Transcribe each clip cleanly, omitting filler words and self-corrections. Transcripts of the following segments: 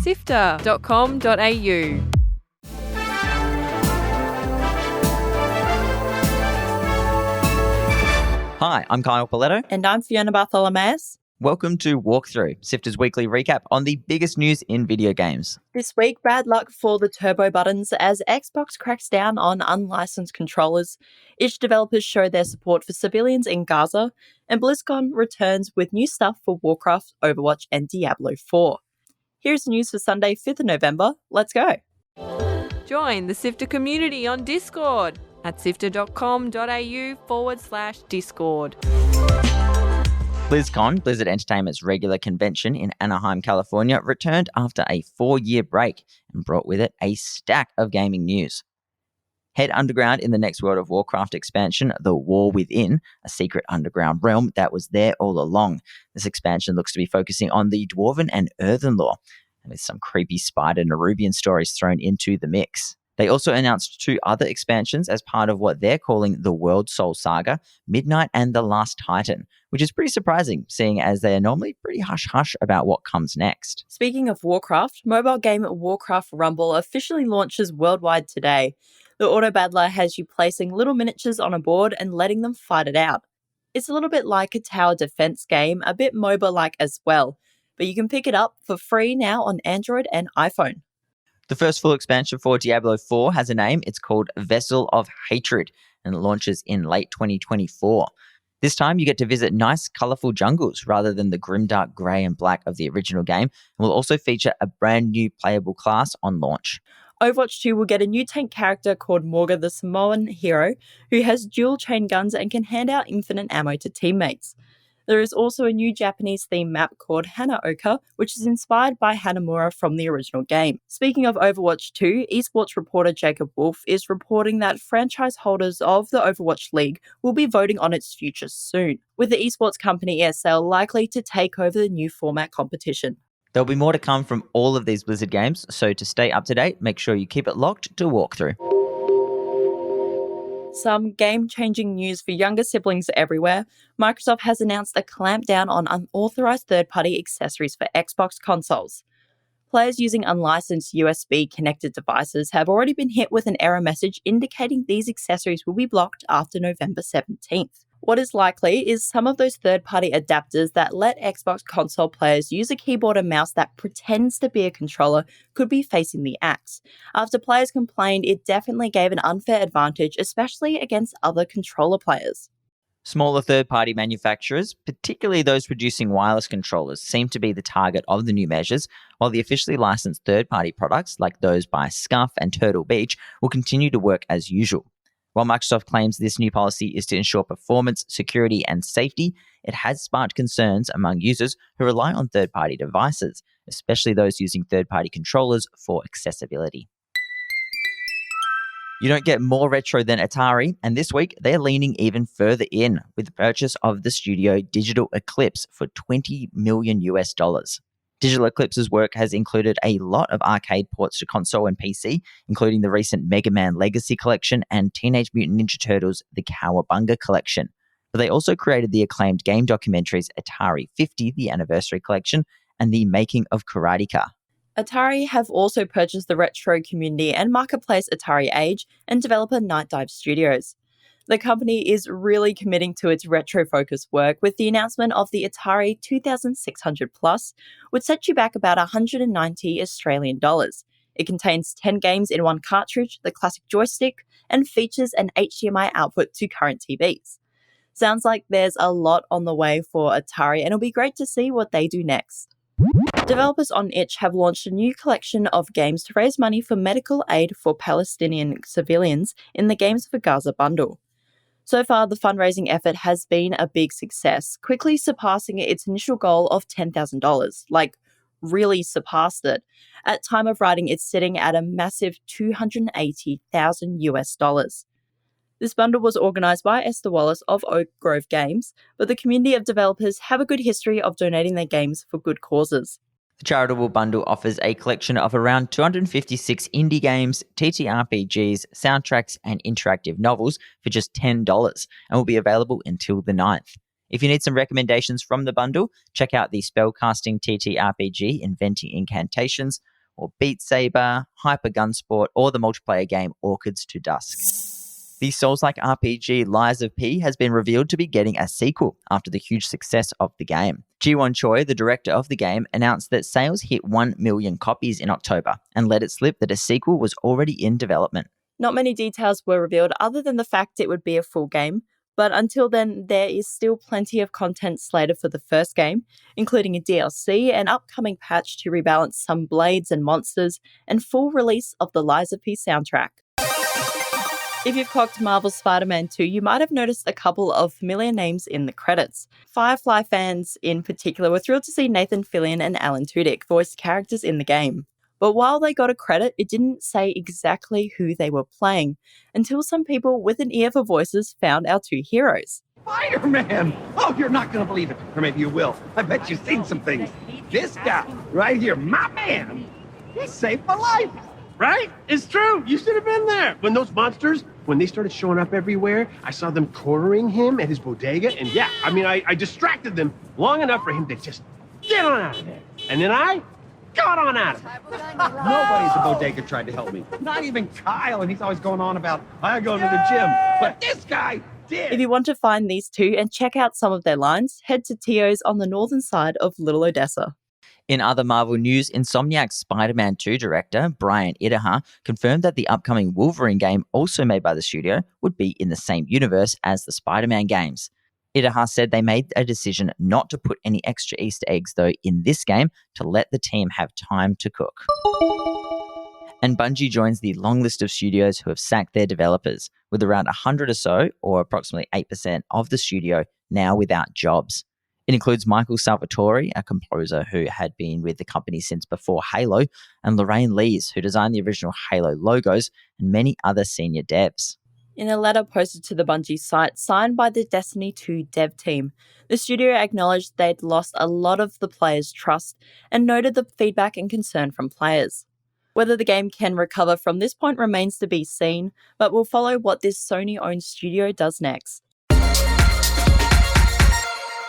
sifter.com.au. Hi, I'm Kyle Paletto. And I'm Fiona Bartholomeus. Welcome to Walkthrough, Sifter's weekly recap on the biggest news in video games. This week, bad luck for the turbo buttons as Xbox cracks down on unlicensed controllers. Each developers show their support for civilians in Gaza, and BlizzCon returns with new stuff for Warcraft, Overwatch and Diablo IV. Here's news for Sunday, 5th of November. Let's go. Join the Sifter community on Discord at sifter.com.au/Discord. BlizzCon, Blizzard Entertainment's regular convention in Anaheim, California, returned after a 4-year break and brought with it a stack of gaming news. Head underground in the next World of Warcraft expansion, The War Within, a secret underground realm that was there all along. This expansion looks to be focusing on the Dwarven and Earthen lore, and with some creepy spider Nerubian stories thrown into the mix. They also announced 2 other expansions as part of what they're calling the World Soul Saga, Midnight and the Last Titan, which is pretty surprising, seeing as they are normally pretty hush-hush about what comes next. Speaking of Warcraft, mobile game Warcraft Rumble officially launches worldwide today. The auto battler has you placing little miniatures on a board and letting them fight it out. It's a little bit like a tower defense game, a bit MOBA-like as well, but you can pick it up for free now on Android and iPhone. The first full expansion for Diablo IV has a name. It's called Vessel of Hatred, and it launches in late 2024. This time, you get to visit nice, colourful jungles rather than the grimdark grey and black of the original game, and will also feature a brand new playable class on launch. Overwatch 2 will get a new tank character called Morga the Samoan hero, who has dual chain guns and can hand out infinite ammo to teammates. There is also a new Japanese-themed map called Hanaoka, which is inspired by Hanamura from the original game. Speaking of Overwatch 2, esports reporter Jacob Wolf is reporting that franchise holders of the Overwatch League will be voting on its future soon, with the esports company ESL likely to take over the new format competition. There'll be more to come from all of these Blizzard games, so to stay up to date, make sure you keep it locked to Walkthrough. Some game-changing news for younger siblings everywhere. Microsoft has announced a clampdown on unauthorized third-party accessories for Xbox consoles. Players using unlicensed USB-connected devices have already been hit with an error message indicating these accessories will be blocked after November 17th. What is likely is some of those third-party adapters that let Xbox console players use a keyboard and mouse that pretends to be a controller could be facing the axe. After players complained, it definitely gave an unfair advantage, especially against other controller players. Smaller third-party manufacturers, particularly those producing wireless controllers, seem to be the target of the new measures, while the officially licensed third-party products, like those by Scuf and Turtle Beach, will continue to work as usual. While Microsoft claims this new policy is to ensure performance, security, and safety, it has sparked concerns among users who rely on third-party devices, especially those using third-party controllers for accessibility. You don't get more retro than Atari, and this week they're leaning even further in with the purchase of the studio Digital Eclipse for $20 million. Digital Eclipse's work has included a lot of arcade ports to console and PC, including the recent Mega Man Legacy Collection and Teenage Mutant Ninja Turtles The Cowabunga Collection. But they also created the acclaimed game documentaries Atari 50, the Anniversary Collection, and the Making of Karateka. Atari have also purchased the retro community and marketplace Atari Age and developer Night Dive Studios. The company is really committing to its retro-focused work with the announcement of the Atari 2600 Plus, which sets you back about $190 Australian dollars. It contains 10 games in one cartridge, the classic joystick, and features an HDMI output to current TVs. Sounds like there's a lot on the way for Atari, and it'll be great to see what they do next. Developers on Itch have launched a new collection of games to raise money for medical aid for Palestinian civilians in the Games for Gaza bundle. So far, the fundraising effort has been a big success, quickly surpassing its initial goal of $10,000, like really surpassed it. At time of writing, it's sitting at a massive $280,000. This bundle was organised by Esther Wallace of Oak Grove Games, but the community of developers have a good history of donating their games for good causes. The charitable bundle offers a collection of around 256 indie games, TTRPGs, soundtracks, and interactive novels for just $10 and will be available until the 9th. If you need some recommendations from the bundle, check out the spellcasting TTRPG Inventing Incantations, or Beat Saber, Hyper Gunsport, or the multiplayer game Orchids to Dusk. The Souls-like RPG Lies of P has been revealed to be getting a sequel after the huge success of the game. Ji-won Choi, the director of the game, announced that sales hit 1 million copies in October and let it slip that a sequel was already in development. Not many details were revealed other than the fact it would be a full game, but until then, there is still plenty of content slated for the first game, including a DLC, an upcoming patch to rebalance some blades and monsters, and full release of the Lies of P soundtrack. If you've clocked Marvel's Spider-Man 2, you might have noticed a couple of familiar names in the credits. Firefly fans in particular were thrilled to see Nathan Fillion and Alan Tudyk voice characters in the game. But while they got a credit, it didn't say exactly who they were playing, until some people with an ear for voices found our two heroes. Spider-Man! Oh, you're not going to believe it. Or maybe you will. I bet you've seen some things. This guy, right here, my man, he saved my life. Right? It's true. You should have been there. When those monsters, when they started showing up everywhere, I saw them cornering him at his bodega. And yeah, I distracted them long enough for him to just get on out of there. And then I got on out of it. Nobody at the bodega tried to help me. Not even Kyle, and he's always going on about, I go to the gym. But this guy did. If you want to find these two and check out some of their lines, head to Tio's on the northern side of Little Odessa. In other Marvel news, Insomniac's Spider-Man 2 director, Brian Idaha, confirmed that the upcoming Wolverine game, also made by the studio, would be in the same universe as the Spider-Man games. Idaha said they made a decision not to put any extra Easter eggs, though, in this game to let the team have time to cook. And Bungie joins the long list of studios who have sacked their developers, with around 100 or so, or approximately 8% of the studio, now without jobs. It includes Michael Salvatore, a composer who had been with the company since before Halo, and Lorraine Lees, who designed the original Halo logos, and many other senior devs. In a letter posted to the Bungie site signed by the Destiny 2 dev team, the studio acknowledged they'd lost a lot of the players' trust and noted the feedback and concern from players. Whether the game can recover from this point remains to be seen, but we'll follow what this Sony-owned studio does next.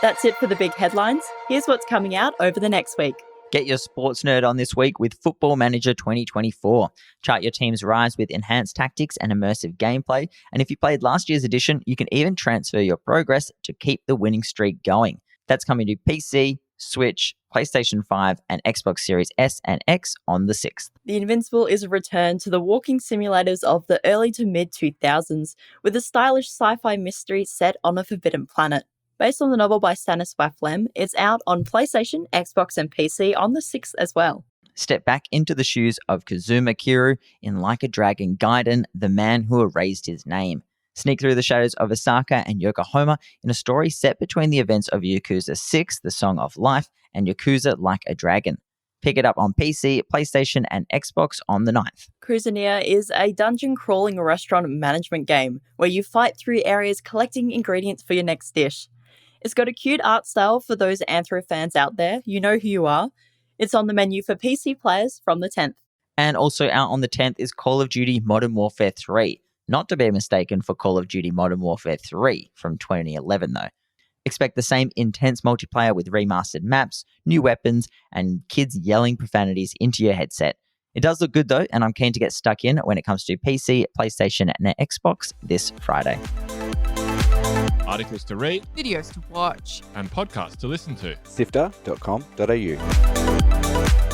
That's it for the big headlines. Here's what's coming out over the next week. Get your sports nerd on this week with Football Manager 2024. Chart your team's rise with enhanced tactics and immersive gameplay. And if you played last year's edition, you can even transfer your progress to keep the winning streak going. That's coming to PC, Switch, PlayStation 5, and Xbox Series S and X on the 6th. The Invincible is a return to the walking simulators of the early to mid-2000s with a stylish sci-fi mystery set on a forbidden planet. Based on the novel by Stanisław Lem, it's out on PlayStation, Xbox, and PC on the 6th as well. Step back into the shoes of Kazuma Kiryu in Like a Dragon Gaiden, the man who erased his name. Sneak through the shadows of Osaka and Yokohama in a story set between the events of Yakuza 6, The Song of Life, and Yakuza Like a Dragon. Pick it up on PC, PlayStation, and Xbox on the 9th. Cruiseneer is a dungeon-crawling restaurant management game where you fight through areas collecting ingredients for your next dish. It's got a cute art style for those Anthro fans out there. You know who you are. It's on the menu for PC players from the 10th. And also out on the 10th is Call of Duty Modern Warfare 3. Not to be mistaken for Call of Duty Modern Warfare 3 from 2011 though. Expect the same intense multiplayer with remastered maps, new weapons, and kids yelling profanities into your headset. It does look good though, and I'm keen to get stuck in when it comes to PC, PlayStation, and Xbox this Friday. Articles to read, Videos to watch. and podcasts to listen to. Sifter.com.au.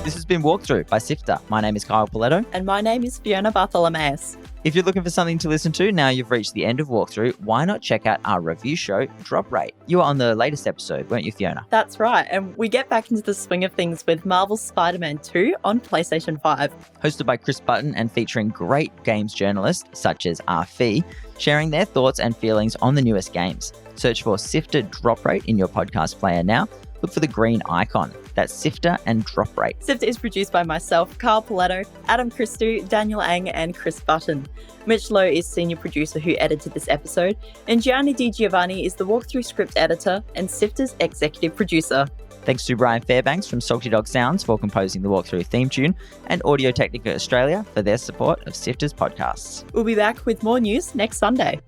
This has been Walkthrough by Sifter. My name is Kyle Paletto. And my name is Fiona Bartholomeus. If you're looking for something to listen to now you've reached the end of Walkthrough, why not check out our review show, Drop Rate? You were on the latest episode, weren't you, Fiona? That's right, and we get back into the swing of things with Marvel's Spider-Man 2 on PlayStation 5. Hosted by Chris Button and featuring great games journalists such as RFE, sharing their thoughts and feelings on the newest games. Search for Sifter Drop Rate in your podcast player now. Look for the green icon. That's Sifter and Drop Rate. Sifter is produced by myself, Carl Paletto, Adam Christou, Daniel Ang, and Chris Button. Mitch Lowe is senior producer who edited this episode, and Gianni Di Giovanni is the walkthrough script editor and Sifter's executive producer. Thanks to Brian Fairbanks from Salty Dog Sounds for composing the walkthrough theme tune, and Audio Technica Australia for their support of Sifter's podcasts. We'll be back with more news next Sunday.